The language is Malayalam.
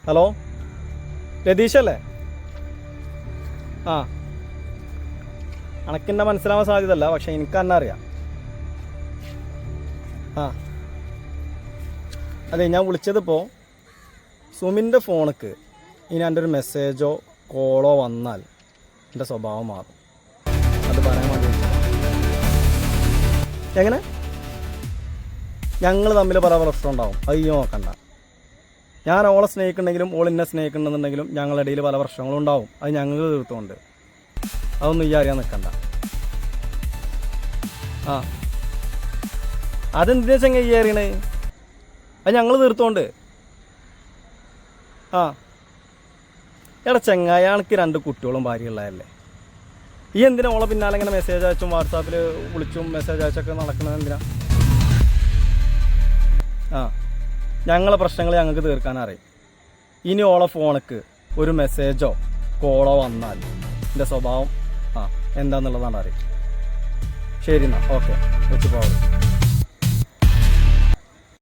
ഹലോ രതീഷല്ലേ? ആ അണക്കെന്നെ മനസ്സിലാവാൻ സാധ്യതയല്ല, പക്ഷെ എനിക്ക് തന്നെ അറിയാം. ആ അതെ, ഞാൻ വിളിച്ചതിപ്പോൾ സുമിൻ്റെ ഫോണിക്ക് ഇനി എൻ്റെ ഒരു മെസ്സേജോ കോളോ വന്നാൽ എൻ്റെ സ്വഭാവം മാറും. അത് പറയാൻ വേണ്ടി എങ്ങനെ ഞങ്ങൾ തമ്മിൽ പല പ്രശ്നം ഉണ്ടാവും. അയ്യോ നോക്കണ്ട, ഞാൻ ഓളെ സ്നേഹിക്കുന്നുണ്ടെങ്കിലും ഓൾ എന്നെ സ്നേഹിക്കുന്നുണ്ടെങ്കിലും ഞങ്ങളുടെ ഇടയിൽ പല പ്രശ്നങ്ങളും ഉണ്ടാവും. അത് ഞങ്ങൾ തീർത്തുകൊണ്ട് അതൊന്നും ഈ അറിയാൻ നിൽക്കണ്ട. ആ അതെന്തിനാ ചെങ്ങ ഈ അറിയണേ? അത് ഞങ്ങൾ തീർത്തോണ്ട്. ആ എടാ ചെങ്ങായി, അയാൾക്ക് 2 കുട്ടികളും ഭാര്യയുള്ളതല്ലേ. ഈ എന്തിനാ ഓളെ പിന്നാലെ ഇങ്ങനെ മെസ്സേജ് അയച്ചും വാട്സാപ്പിൽ വിളിച്ചും മെസ്സേജ് അയച്ചൊക്കെ നടക്കുന്നത് എന്തിനാ? ആ ഞങ്ങളെ പ്രശ്നങ്ങൾ ഞങ്ങൾക്ക് തീർക്കാനറിയും. ഇനി ഓളെ ഫോണിക്ക് ഒരു മെസ്സേജോ കോളോ വന്നാൽ എൻ്റെ സ്വഭാവം എന്താന്നുള്ളതാണ് അറിയും. ശരി എന്നാൽ ഓക്കെ, വെച്ച് പോകാം.